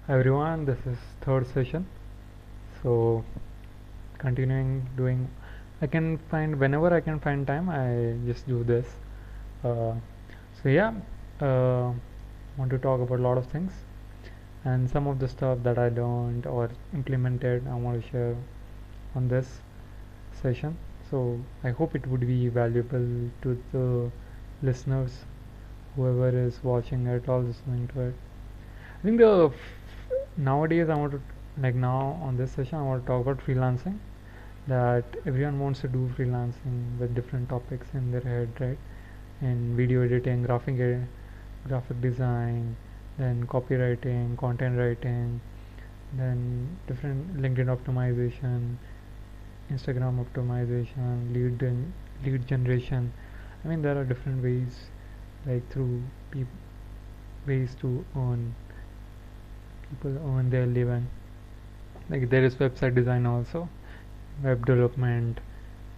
Everyone, this is third session. So continuing doing, I can find whenever I can find time, I just do this. Uh, so yeah, want to talk about a lot of things, and some of the stuff that I don't or implemented, I want to share on this session. So I hope it would be valuable to the listeners, whoever is watching it or listening to it. I think nowadays I want to now on this session I want to talk about freelancing. That everyone wants to do freelancing with different topics in their head, right? In video editing, graphic design, then copywriting, content writing, then different LinkedIn optimization, Instagram optimization, lead generation. I mean, there are different ways, like through ways to earn people earn their living. Like there is website design also, web development,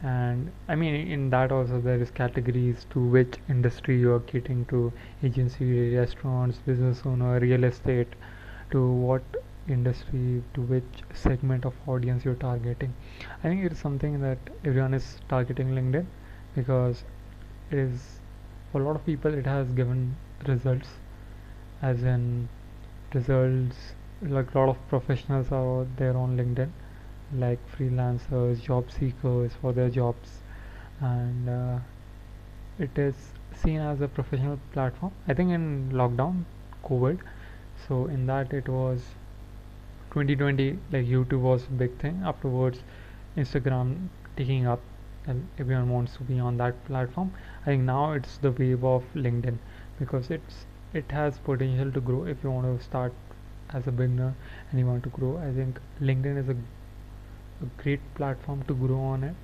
and I mean in that also there is categories to which industry you are catering to: agency, restaurants, business owner, real estate, to what industry, to which segment of audience you're targeting. I think it is something that everyone is targeting LinkedIn because it is, for a lot of people, it has given results, as in results, like a lot of professionals are out there on LinkedIn, like freelancers, job seekers for their jobs, and it is seen as a professional platform. I think in lockdown, COVID, so in that it was 2020, like YouTube was a big thing. Afterwards, Instagram taking up, and everyone wants to be on that platform. I think now it's the wave of LinkedIn because it has potential to grow if you want to start as a beginner and you want to grow. I think LinkedIn is a great platform to grow on it.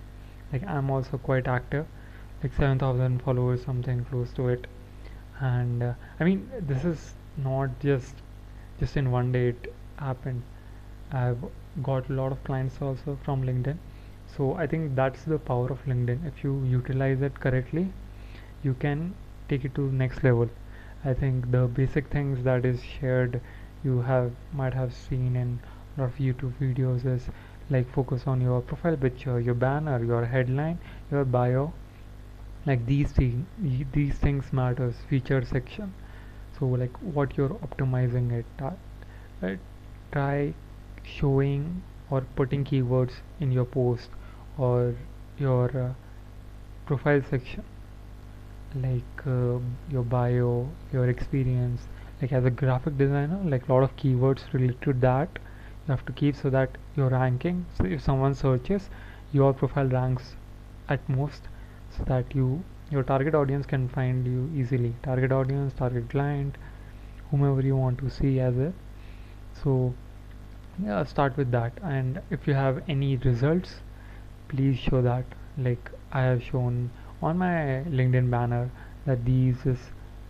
Like I'm also quite active, like 7,000 followers, something close to it. And I mean, this is not just in one day it happened. I've got a lot of clients also from LinkedIn. So I think that's the power of LinkedIn. If you utilize it correctly, you can take it to next level. I think the basic things that is shared, you have might have seen in a lot of YouTube videos, is like focus on your profile picture, your banner, your headline, your bio. Like these things matters. Feature section. So like what you're optimizing it. Try showing or putting keywords in your post or your profile section, like your bio, your experience. Like as a graphic designer, like a lot of keywords related to that you have to keep so that you're ranking. So if someone searches, your profile ranks at most, so that your target audience can find you easily. Target audience, target client, whomever you want to see as a. So yeah, start with that. And if you have any results, please show that. Like I have shown on my LinkedIn banner that these is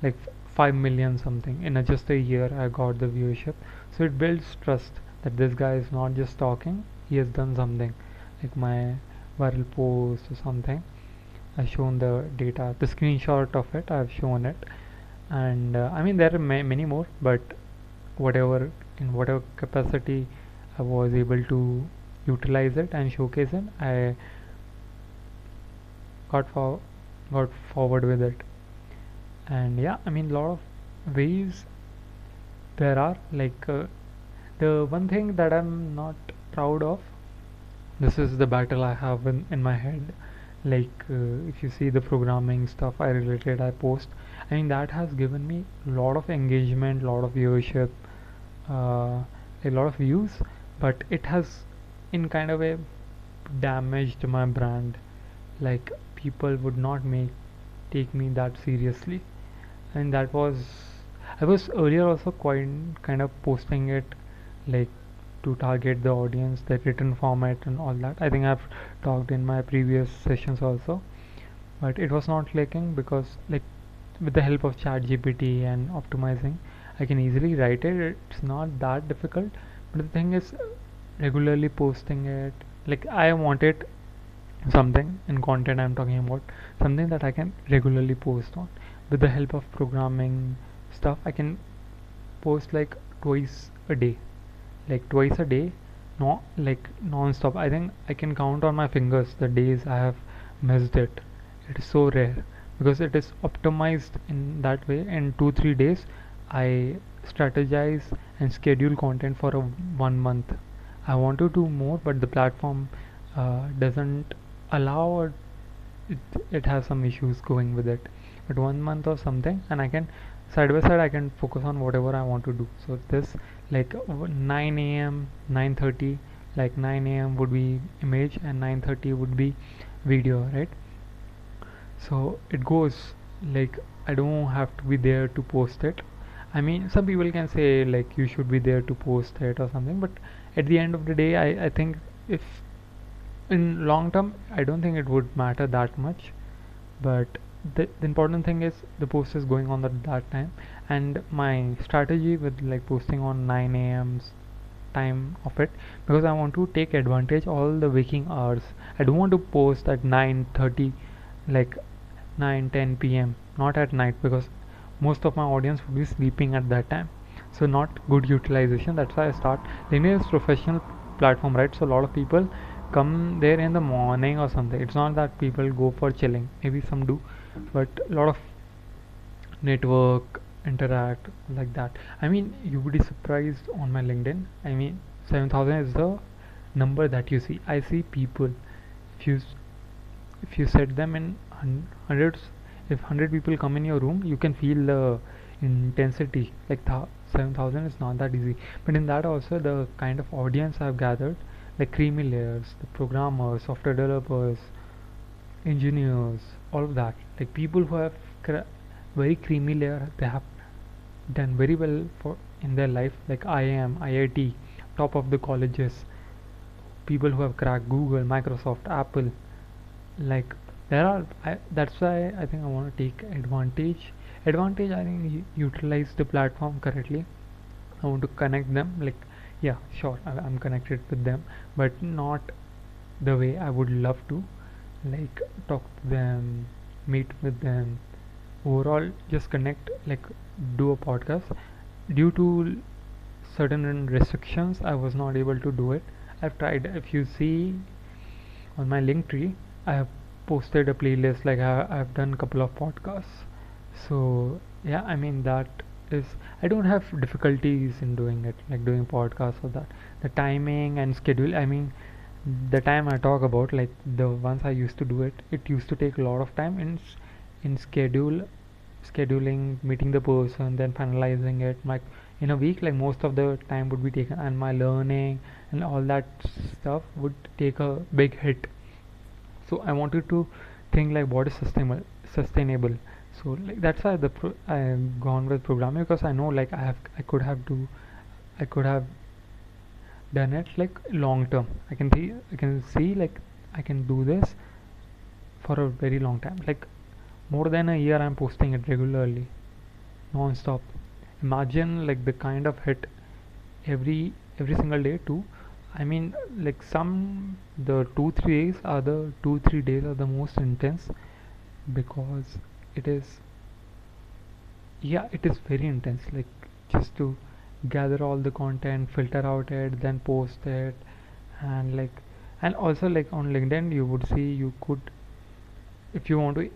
like 5 million something in just a year. I got the viewership, so it builds trust that this guy is not just talking, he has done something. Like my viral post or something, I've shown the data, the screenshot of it, I've shown it. And I mean there are many more, but whatever, in whatever capacity I was able to utilize it and showcase it, I got for got forward with it. And yeah, I mean, a lot of ways there are, like the one thing that I'm not proud of, this is the battle I have in my head. Like if you see the programming stuff I post, I mean that has given me a lot of engagement, lot of viewership, uh, a lot of views, but it has in kind of a damaged my brand. Like people would not make take me that seriously, and that was, I was earlier also quite kind of posting it, like to target the audience, the written format and all that. I think I've talked in my previous sessions also, but it was not clicking because, like, with the help of chat GPT and optimizing, I can easily write it. It's not that difficult, but the thing is regularly posting it. Like I wanted something in content, I'm talking about something that I can regularly post on. With the help of programming stuff, I can post like twice a day, like twice a day, not like non-stop. I think I can count on my fingers the days I have missed it. It is so rare because it is optimized in that way. In 2-3 days I strategize and schedule content for a 1 month. I want to do more, but the platform doesn't allow, or it has some issues going with it. But 1 month or something, and I can side by side I can focus on whatever I want to do. So this, like 9 a.m, 9:30, like 9 a.m would be image and 9:30 would be video, right? So it goes like I don't have to be there to post it. I mean, some people can say like you should be there to post it or something, but at the end of the day, I think if in long term, I don't think it would matter that much. But the important thing is the post is going on at that time, and my strategy with like posting on 9 a.m.'s time of it, because I want to take advantage all the waking hours. I don't want to post at 9:30, like 9:10 p.m., not at night, because most of my audience would be sleeping at that time. So not good utilization. That's why I start. LinkedIn is professional platform, right? So a lot of people come there in the morning or something. It's not that people go for chilling. Maybe some do, but a lot of network, interact, like that. I mean, you would be surprised on my LinkedIn. I mean, 7,000 is the number that you see. I see people. If you if you set them in hundreds, if 100 people come in your room, you can feel the intensity. Like 7,000 is not that easy, but in that also the kind of audience I've gathered, like creamy layers, the programmers, software developers, engineers, all of that, like people who have very creamy layer, they have done very well for in their life, like IIM, IIT, top of the colleges, people who have cracked Google, Microsoft, Apple. Like there are that's why I think I want to take advantage. I think utilize the platform correctly. I want to connect them, like yeah, sure, I'm connected with them, but not the way I would love to, like talk to them, meet with them, overall just connect, like do a podcast. Due to certain restrictions I was not able to do it. I've tried. If you see on my link tree, I have posted a playlist, like I've done a couple of podcasts. So yeah, I mean that is, I don't have difficulties in doing it, like doing podcasts or that. The timing and schedule, I mean the time I talk about, like the ones I used to do it, it used to take a lot of time in scheduling, meeting the person, then finalizing it. My in a week, like most of the time would be taken, and my learning and all that stuff would take a big hit. So I wanted to think like what is sustainable. So like that's why I have gone with programming, because I know like I could have done it like long term. I can see like I can do this for a very long time, like more than a year. I'm posting it regularly, non-stop. Imagine like the kind of hit every single day too. I mean, like the 2 3 days are the most intense, because it is, yeah, it is very intense, like just to gather all the content, filter out it, then post it. And like, and also like on LinkedIn you would see, you could, if you want to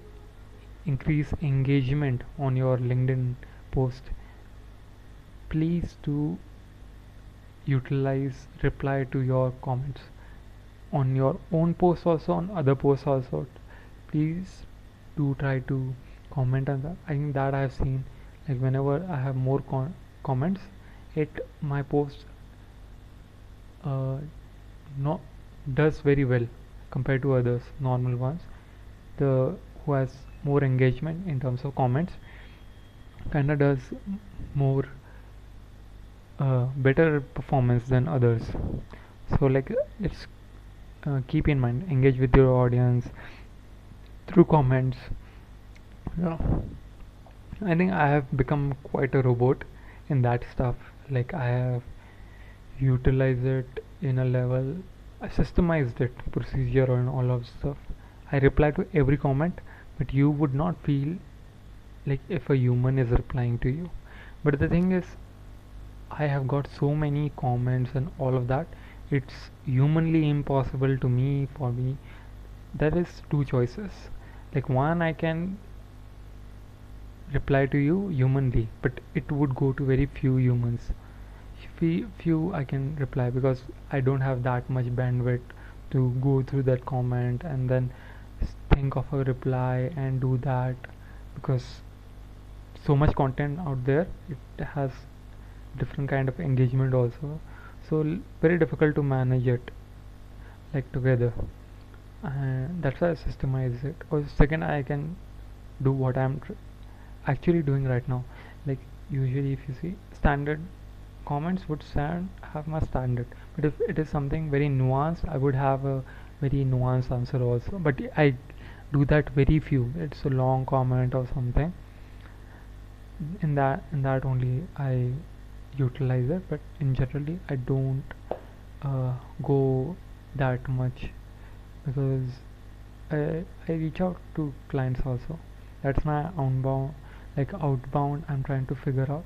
increase engagement on your LinkedIn post, please do utilize reply to your comments on your own posts, also on other posts also. Please do try to comment on that. I think that I have seen, like whenever I have more comments, it my post uh, no does very well compared to others normal ones. The who has more engagement in terms of comments kinda does more better performance than others. So like it's keep in mind, engage with your audience through comments. Yeah, I think I have become quite a robot in that stuff. Like I have utilized it in a level, I systemized it, procedure and all of stuff. I reply to every comment, but you would not feel like if a human is replying to you. But the thing is, I have got so many comments and all of that. It's humanly impossible to me for me. There is two choices. Like one, I can reply to you humanly, but it would go to very few humans. Few I can reply because I don't have that much bandwidth to go through that comment and then think of a reply and do that, because so much content out there, it has different kind of engagement also, so very difficult to manage it like together, and that's why I systemize it. Or second, I can do what I'm actually doing right now. Like usually if you see standard comments would stand have my standard, but if it is something very nuanced, I would have a very nuanced answer also, but I do that very few. It's a long comment or something, in that only I utilize it, but in generally I don't go that much, because I reach out to clients also. That's my outbound. Like outbound, I'm trying to figure out,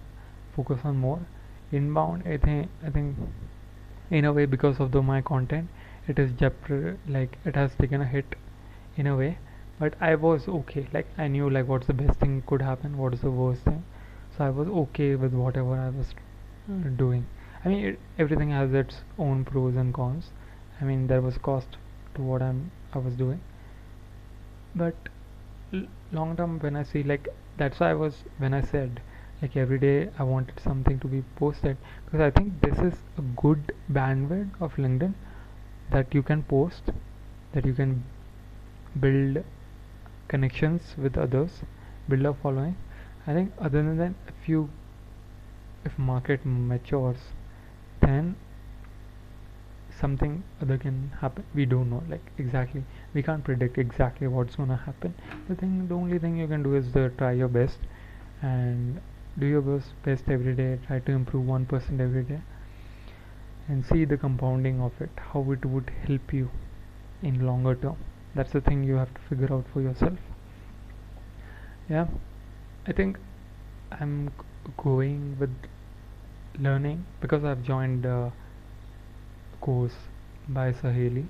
focus on more. Inbound, I think in a way, because of the my content, it is like it has taken a hit in a way, but I was okay. Like I knew like what's the best thing could happen, what is the worst thing, so I was okay with whatever I was doing. I mean, everything has its own pros and cons. I mean, there was cost to what I was doing, but long term, when I see, like, that's why I was, when I said like every day I wanted something to be posted, because I think this is a good bandwidth of LinkedIn, that you can post, that you can build connections with others, build a following. I think other than that, if market matures, then something other can happen. We don't know, like, exactly, we can't predict exactly what's gonna happen. The only thing you can do is try your best, and do your best every day. Try to improve 1% every day, and see the compounding of it, how it would help you in longer term. That's the thing you have to figure out for yourself. Yeah, I think I'm going with learning, because I've joined a course by Saheli,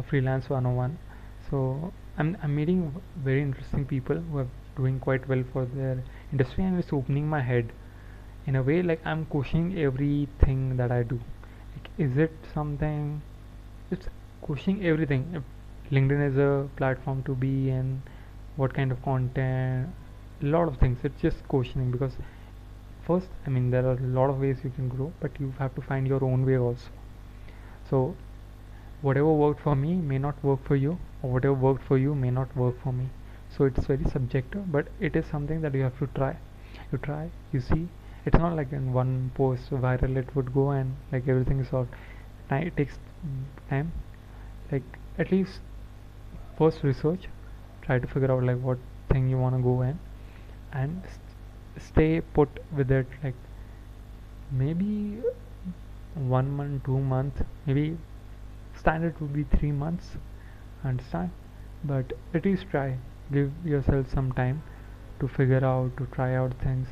Freelance 101. So I'm meeting very interesting people who are doing quite well for their industry, and it's opening my head in a way. Like I'm questioning everything that I do. Like, is it something? It's questioning everything. If LinkedIn is a platform to be in, what kind of content, a lot of things. It's just questioning, because first, I mean, there are a lot of ways you can grow, but you have to find your own way also. So whatever worked for me may not work for you, or whatever worked for you may not work for me. So it's very subjective, but it is something that you have to try. You try, you see. It's not like in one post viral it would go and like everything is solved. It takes time. Like at least first research, try to figure out like what thing you want to go in, and stay put with it. Like maybe 1 month, 2 months, maybe standard would be 3 months. Understand? But at least try. Give yourself some time to figure out, to try out things,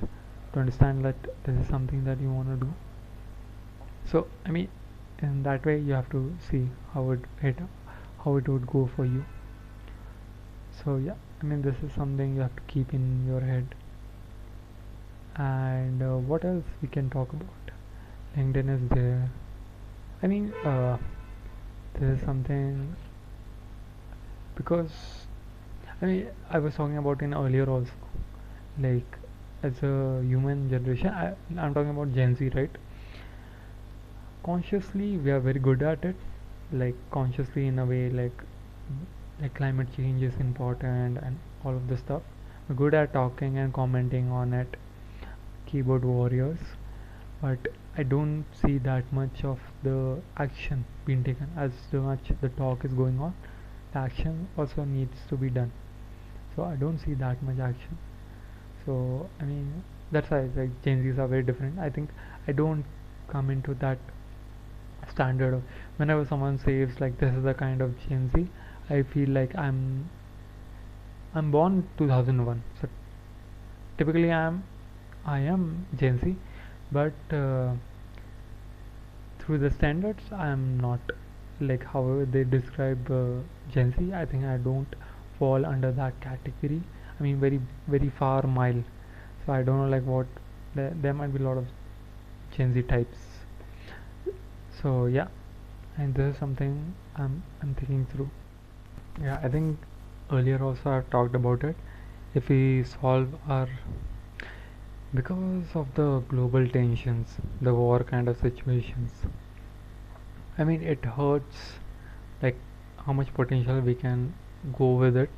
to understand that this is something that you want to do. So I mean, in that way you have to see how it would go for you. So yeah, I mean, this is something you have to keep in your head. And what else we can talk about? LinkedIn is there. I mean, this is something, because I mean, I was talking about in earlier also, like as a human generation, I'm talking about Gen Z, right? Consciously we are very good at it, like consciously in a way, like climate change is important and all of this stuff. We're good at talking and commenting on it, keyboard warriors, but I don't see that much of the action being taken. As much the talk is going on, the action also needs to be done. So I don't see that much action. So I mean, that's why like Gen Zs are very different. I think I don't come into that standard of, whenever someone says like this is the kind of Gen Z, I feel like I'm born 2001. So typically I am Gen Z, but through the standards I'm not, like however they describe Gen Z, I think I don't fall under that category. I mean very far mile. So I don't know like what there might be a lot of Gen Z types. So yeah, and this is something I'm thinking through. Yeah, I think earlier also I've talked about it. If we solve our, because of the global tensions, the war kind of situations, I mean it hurts, like how much potential we can go with it.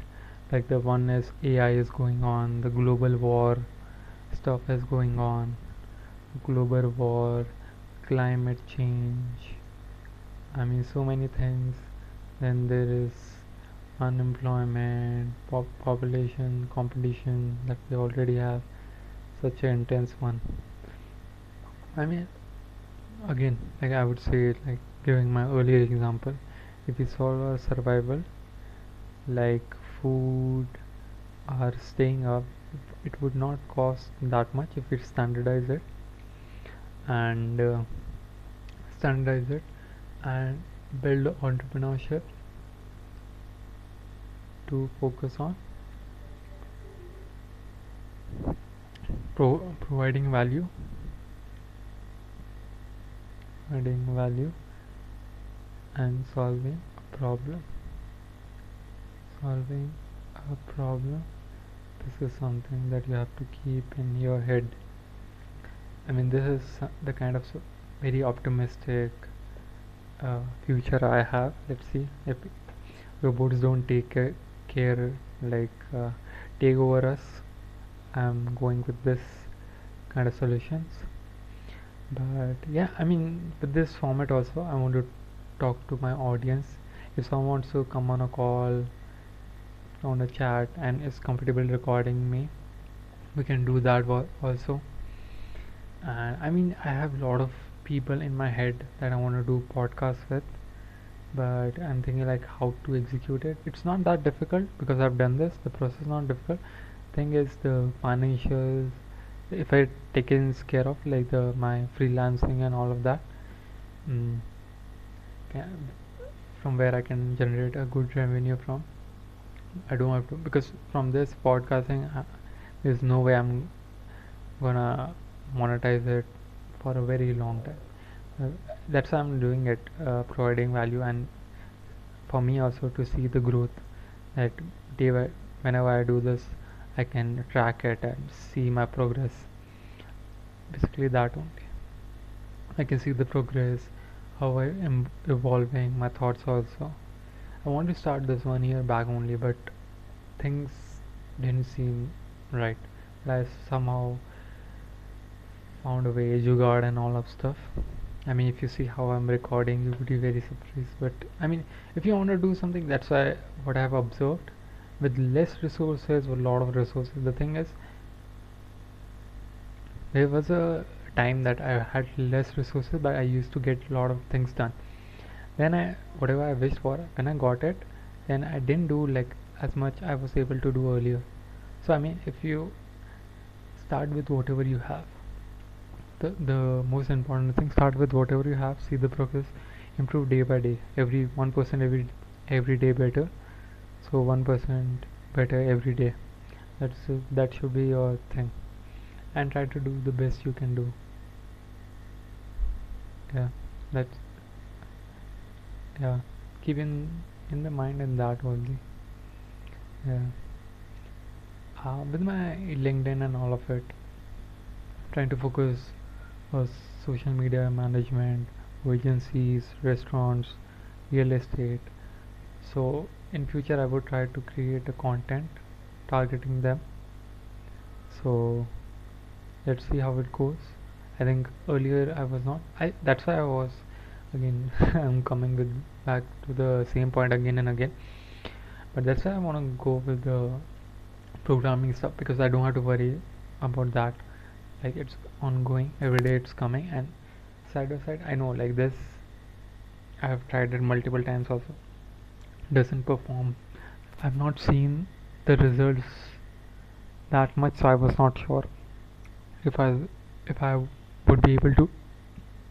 Like the one is AI is going on, the global war stuff is going on, global war, climate change, I mean so many things. Then there is unemployment, population, competition that we already have, such an intense one. I mean, again, like I would say, like giving my earlier example, if we solve our survival, like food or staying up, it would not cost that much if we standardize it and standardize it and build entrepreneurship to focus on providing value, adding value, and solving a problem. Solving a problem. This is something that you have to keep in your head. I mean, this is the kind of very optimistic future I have. Let's see if robots don't take care, like take over us. I'm going with this kind of solutions. But yeah, I mean, with this format also, I want to talk to my audience. If someone wants to come on a call, on a chat, and is comfortable recording me, we can do that also. And I mean, I have a lot of people in my head that I want to do podcasts with, but I'm thinking like how to execute it. It's not that difficult because I've done this. The process is not difficult. Thing is the financials. If I taken care of like the my freelancing and all of that, mm, from where I can generate a good revenue from. I don't have to, because from this podcasting, there's no way I'm gonna monetize it for a very long time. That's why I'm doing it, providing value, and for me also to see the growth. That whenever I do this, I can track it and see my progress. Basically, that only. I can see the progress, how I am evolving, my thoughts also. I want to start this 1 year back only, but things didn't seem right. But I somehow found a way, jugaad and all of stuff. I mean, if you see how I'm recording, you would be very surprised. But I mean, if you want to do something, that's why what I have observed, with less resources, with a lot of resources. The thing is, there was a time that I had less resources, but I used to get a lot of things done. Then whatever I wished for, when I got it, then I didn't do like as much I was able to do earlier. So I mean, if you start with whatever you have, the most important thing, start with whatever you have, see the progress, improve day by day, every 1% every day better. So 1% better every day. That should be your thing, and try to do the best you can do. Yeah, that's, yeah, keep in the mind in that only. Yeah, with my LinkedIn and all of it, trying to focus on social media management, agencies, restaurants, real estate. So in future I would try to create a content targeting them. So let's see how it goes. I think earlier I was not, I that's why I was, again I'm coming with back to the same point again and again, but that's why I want to go with the programming stuff, because I don't have to worry about that. Like it's ongoing, every day it's coming, and side by side I know like this, I have tried it multiple times also, doesn't perform. I've not seen the results that much, so I was not sure if I would be able to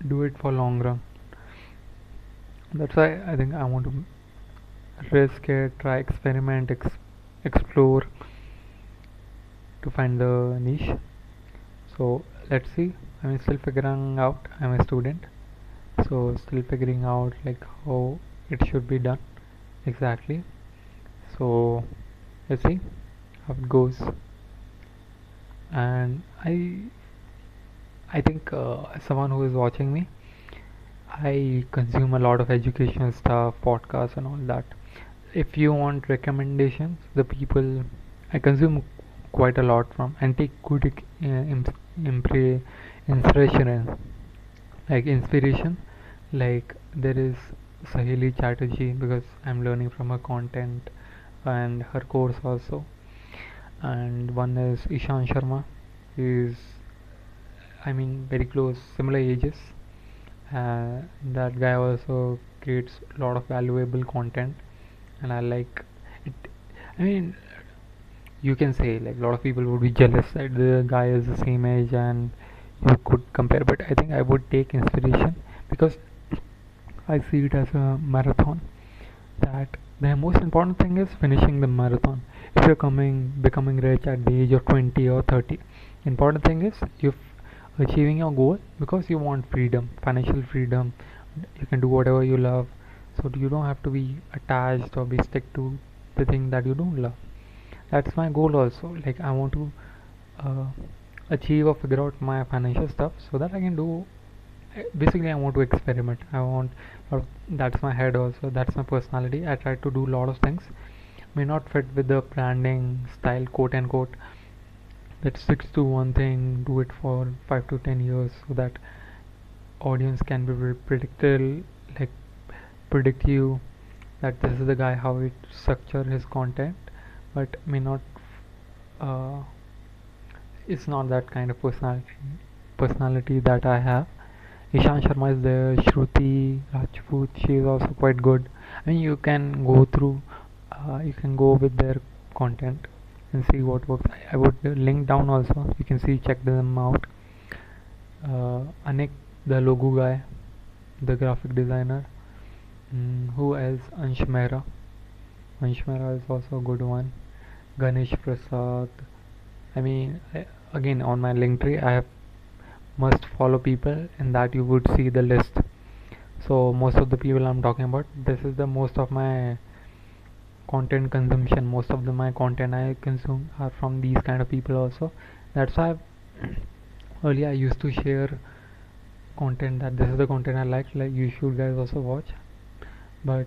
do it for long run. That's why I think I want to risk it, try, experiment, explore to find the niche. So let's see. I'm still figuring out. I'm a student, so still figuring out like how it should be done exactly. So let's see how it goes. And I think as someone who is watching me, I consume a lot of educational stuff, podcasts, and all that. If you want recommendations, the people I consume quite a lot from and take good inspiration inspiration. Like there is Sahili Chatterjee because I'm learning from her content and her course also. And one is Ishan Sharma, is I mean very close, similar ages. That guy also creates a lot of valuable content, and I like it. I mean, you can say like a lot of people would be jealous that the guy is the same age and you could compare, but I think I would take inspiration because I see it as a marathon. That the most important thing is finishing the marathon. If you're coming becoming rich at the age of 20 or 30, important thing is you achieving your goal because you want freedom, financial freedom. You can do whatever you love, so you don't have to be attached or be stick to the thing that you don't love. That's my goal also. Like I want to uh, achieve or figure out my financial stuff so that I can do. Basically, I want to experiment. I want. That's my head also. That's my personality. I try to do a lot of things. May not fit with the branding style, quote unquote, that sticks to one thing, do it for 5 to 10 years, so that audience can be predictable, like predict you that this is the guy how it structure his content, but may not. Uh, it's not that kind of personality that I have. Ishan Sharma is there, Shruti Rajput, she is also quite good. I mean, you can go with their content and see what works. I would link down also. You can see, check them out. Anik, the logo guy, the graphic designer. Who else? Ansh Mehra. Ansh Mehra is also a good one. Ganesh Prasad. I mean, again on my link tree, I have must follow people, and that you would see the list. So most of the people I'm talking about, this is the most of my content consumption. Most of my content I consume are from these kind of people also. That's why earlier I used to share content that this is the content I like you should guys also watch. But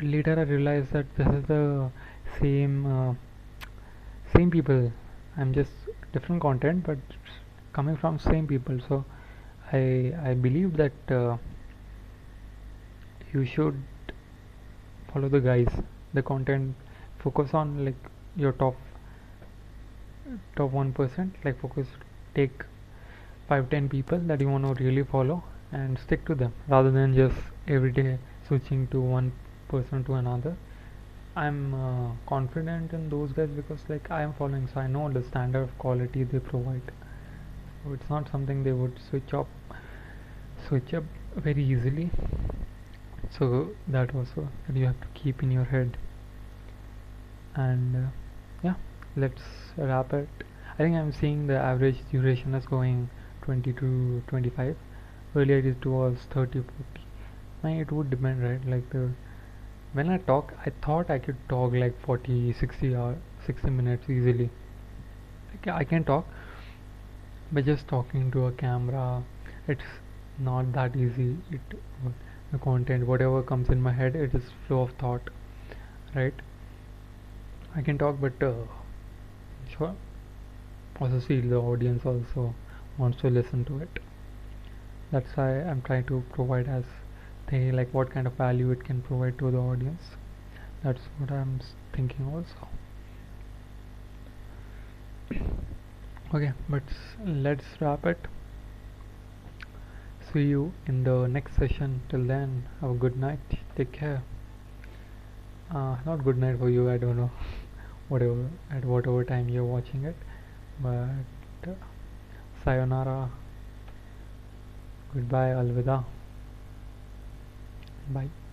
later I realized that this is the same same people. I'm just different content, but coming from same people. So I believe that you should follow the guys, the content, focus on like your top 1%, like focus, take 5-10 people that you want to really follow and stick to them rather than just every day switching to one person to another. I'm confident in those guys because like I am following, so I know the standard of quality they provide. So it's not something they would switch up very easily. So that also that you have to keep in your head. And yeah, let's wrap it. I think I'm seeing the average duration is going 20 to 25. Earlier it was 30, 40. Now it would depend, right? Like when I talk, I thought I could talk like 40, 60 or 60 minutes easily. I can talk, but just talking to a camera, it's not that easy. The content, whatever comes in my head, it is flow of thought, right? I can talk, but sure, also see the audience also wants to listen to it. That's why I'm trying to provide as they like what kind of value it can provide to the audience. That's what I'm thinking also. Okay, but let's wrap it. See you in the next session. Till then, have a good night. Take care. Not good night for you, I don't know. Whatever, at whatever time you're watching it, but sayonara. Goodbye, alvida. Bye.